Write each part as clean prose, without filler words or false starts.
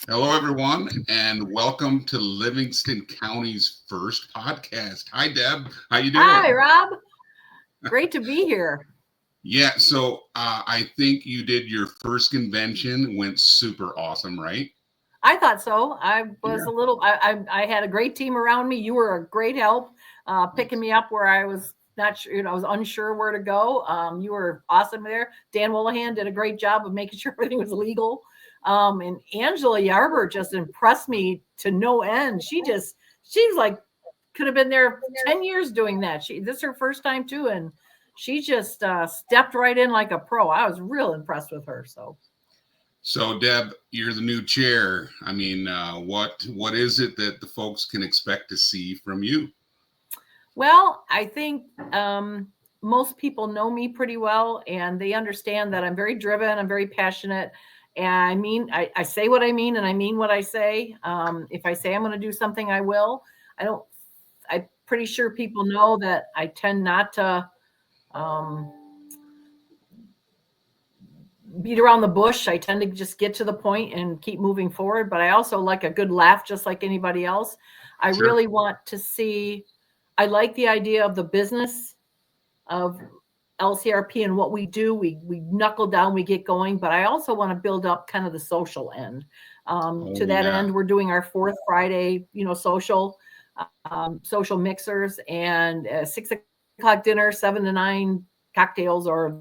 Hello, everyone, and welcome to Livingston County's first podcast. Hi, Deb. How you Hi, doing? Rob. Great to be here. Yeah, so I think you did your first convention. Went super awesome, right? I thought so. I was Yeah. a little. I had a great team around me. You were a great help, picking me up where I was not sure. I was unsure where to go. You were awesome there. Dan Wollahan did a great job of making sure everything was legal. And Angela Yarber just impressed me to no end. She's like could have been there 10 years doing that. This is her first time too, and she just stepped right in like a pro. I was real impressed with her. So. So, Deb, you're the new chair. I mean, what is it that the folks can expect to see from you? Well, I think most people know me pretty well, and they understand that I'm very driven. I'm very passionate. And I say what I mean, and I mean what I say. If I say I'm going to do something, I will. I don't, I'm pretty sure people know that I tend not to um, beat around the bush. I tend to just get to the point and keep moving forward. But I also like a good laugh, just like anybody else. I Sure. really want to see, I like the idea of the business of LCRP and what we do. We knuckle down, we get going, but I also want to build up kind of the social end. Oh, To that yeah. end, we're doing our fourth Friday, social mixers and 6 o'clock dinner, 7 to 9 cocktails or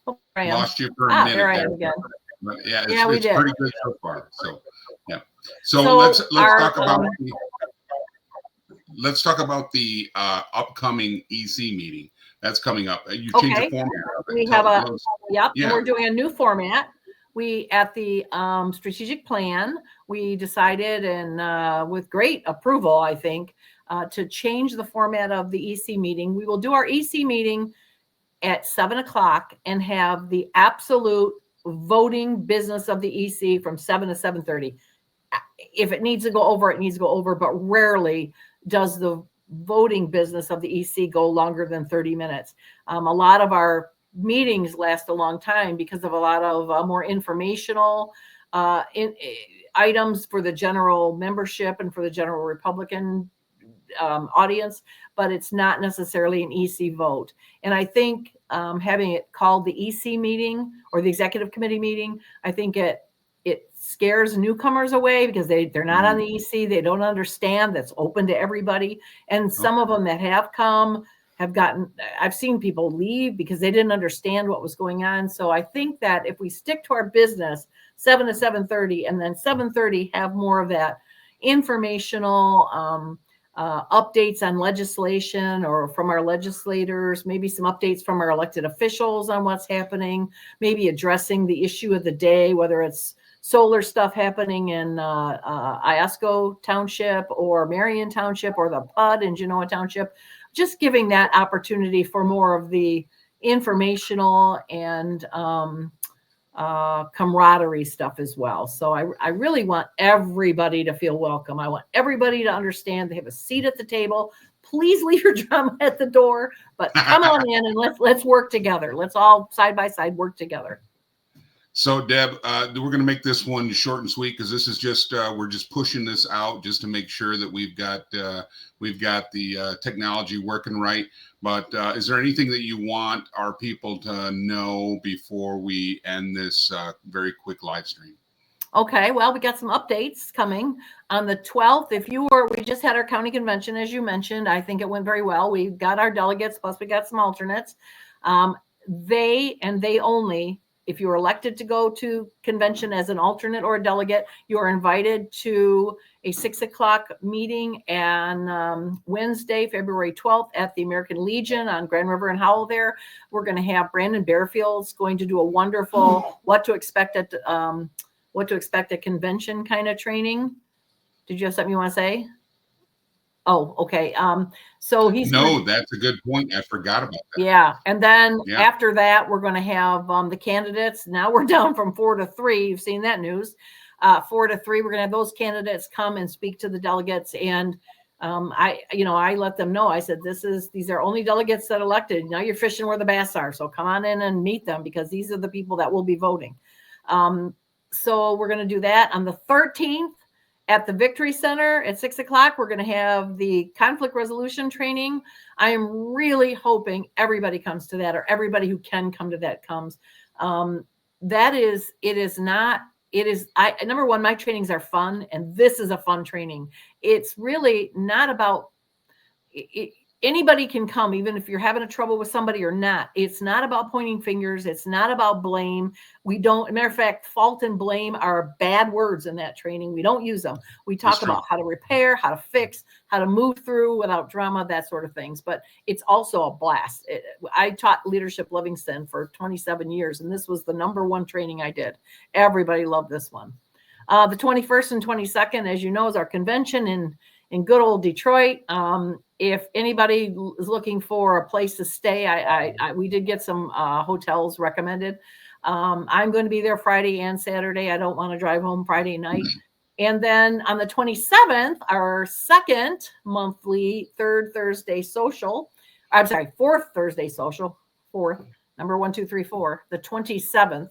oh, there I am. Lost you for a Ah, there minute I there, am again. but yeah, it's Yeah, we it's did. pretty good so far. So, yeah. So let's So let's our talk about the upcoming EC meeting that's coming up. You changed the okay, format of it. we have Tell us. yep, and Yeah. we're doing a new format. We at the strategic plan, we decided, and with great approval, I think, to change the format of the EC meeting. We will do our EC meeting at 7 o'clock and have the absolute voting business of the EC from 7 to 7:30. If it needs to go over, it needs to go over, but rarely does the voting business of the EC go longer than 30 minutes. A lot of our meetings last a long time because of a lot of more informational items for the general membership and for the general Republican audience, but it's not necessarily an EC vote. And I think having it called the EC meeting or the executive committee meeting, I think it scares newcomers away because they're not on the Mm, EC. They don't understand that's open to everybody. And some of okay. them that have come have gotten, I've seen people leave because they didn't understand what was going on. So I think that if we stick to our business, 7 to 7:30, and then 7:30 have more of that informational updates on legislation or from our legislators, maybe some updates from our elected officials on what's happening, maybe addressing the issue of the day, whether it's solar stuff happening in Iosco Township or Marion Township or the PUD in Genoa Township, just giving that opportunity for more of the informational and camaraderie stuff as well. So I really want everybody to feel welcome. I want everybody to understand they have a seat at the table. Please leave your drama at the door, but come on in and let's work together. Let's all side by side work together. So, Deb, we're going to make this one short and sweet because this is just we're just pushing this out just to make sure that we've got the technology working right. But is there anything that you want our people to know before we end this very quick live stream? Okay, well, we got some updates coming on the 12th. We just had our county convention, as you mentioned. I think it went very well. We got our delegates, plus we got some alternates. Um, they only, if you were elected to go to convention as an alternate or a delegate, you are invited to a 6 o'clock meeting on Wednesday, February 12th at the American Legion on Grand River and Howell there. We're going to have Brandon Barefield's going to do a wonderful what to expect at convention kind of training. Did you have something you want to say? Oh, okay. So he's going to, No, that's a good point. I forgot about that. yeah. And then Yeah. after that, we're going to have the candidates. Now we're down from 4 to 3. You've seen that news. 4 to 3, we're going to have those candidates come and speak to the delegates. And I let them know. I said, these are only delegates that elected. Now you're fishing where the bass are. So come on in and meet them, because these are the people that will be voting. So we're going to do that on the 13th at the Victory Center at 6:00. We're going to have the conflict resolution training. I am really hoping everybody comes to that, or everybody who can come to that comes. Number one, my trainings are fun, and this is a fun training. It's really not about anybody can come, even if you're having a trouble with somebody or not. It's not about pointing fingers. It's not about blame. Matter of fact, fault and blame are bad words in that training. We don't use them. We talk about how to repair, how to fix, how to move through without drama, that sort of things. But it's also a blast. I taught Leadership Livingston for 27 years, and this was the number one training I did. Everybody loved this one. The 21st and 22nd, as you know, is our convention in good old Detroit. If anybody is looking for a place to stay, we did get some hotels recommended. I'm going to be there Friday and Saturday. I don't want to drive home Friday night. And then on the 27th, our second monthly fourth Thursday social, number 1, 2, 3, 4, the 27th,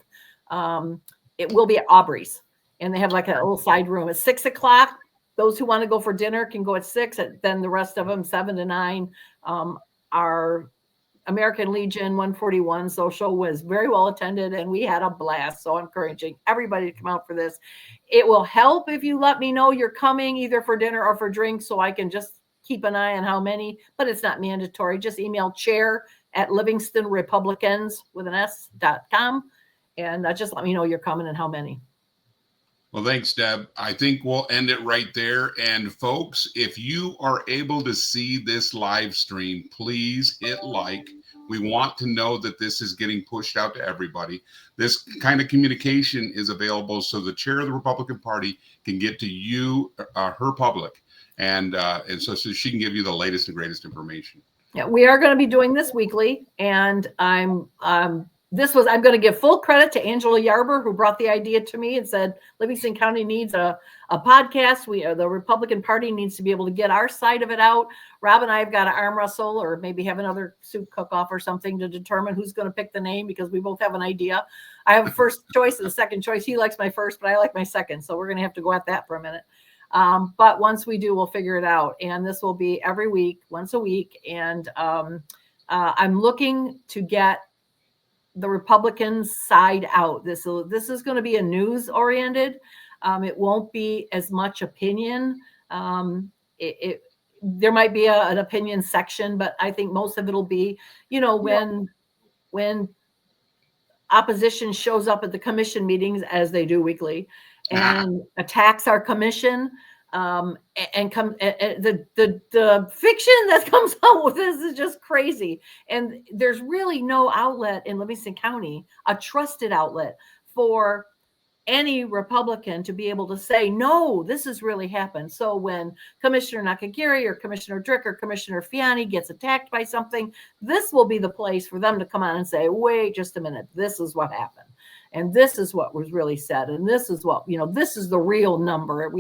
it will be at Aubrey's, and they have like a little side room at 6:00. Those who want to go for dinner can go at 6. Then the rest of them, 7 to 9. Our American Legion 141 social was very well attended, and we had a blast. So I'm encouraging everybody to come out for this. It will help if you let me know you're coming, either for dinner or for drinks, so I can just keep an eye on how many, but it's not mandatory. Just email chair@livingstonrepublicans.com, and just let me know you're coming and how many. Well, thanks, Deb. I think we'll end it right there. And folks, if you are able to see this live stream, please hit like. We want to know that this is getting pushed out to everybody. This kind of communication is available so the chair of the Republican Party can get to you, her public, and so she can give you the latest and greatest information. Yeah, we are going to be doing this weekly, and I'm going to give full credit to Angela Yarber, who brought the idea to me and said Livingston County needs a podcast. The Republican Party needs to be able to get our side of it out. Rob and I have got to arm wrestle, or maybe have another soup cook-off or something, to determine who's going to pick the name, because we both have an idea. I have a first choice and a second choice. He likes my first, but I like my second. So we're going to have to go at that for a minute. But once we do, we'll figure it out. And this will be every week, once a week. And I'm looking to get the Republican side out. This is going to be a news oriented. It won't be as much opinion. There might be an opinion section, but I think most of it'll be, when opposition shows up at the commission meetings, as they do weekly, and attacks our commission. The fiction that comes out with this is just crazy. And there's really no outlet in Livingston County, a trusted outlet for any Republican to be able to say, no, this has really happened. So when Commissioner Nakagiri or Commissioner Drick or Commissioner Fiani gets attacked by something, this will be the place for them to come on and say, wait just a minute, this is what happened. And this is what was really said. And this is what, this is the real number.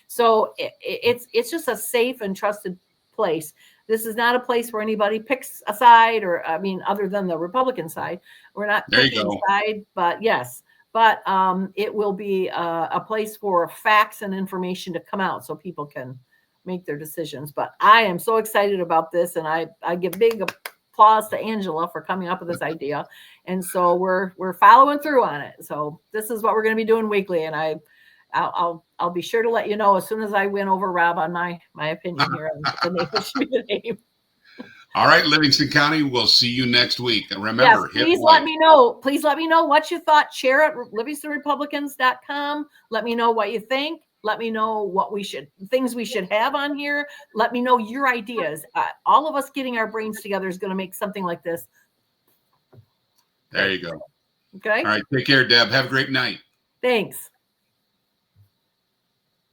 So it's just a safe and trusted place. This is not a place where anybody picks a side, other than the Republican side. We're not picking a side, but yes. But it will be a place for facts and information to come out so people can make their decisions. But I am so excited about this, and I give big applause to Angela for coming up with this idea. And so we're following through on it. So this is what we're going to be doing weekly, and I'll be sure to let you know as soon as I win over Rob on my opinion here on the name. All right, Livingston County, we'll see you next week. And remember, please let me know. Please let me know what you thought. Share at livingstonrepublicans.com. Let me know what you think. Let me know things we should have on here. Let me know your ideas. All of us getting our brains together is going to make something like this. There you go. Okay. All right. Take care, Deb. Have a great night. Thanks.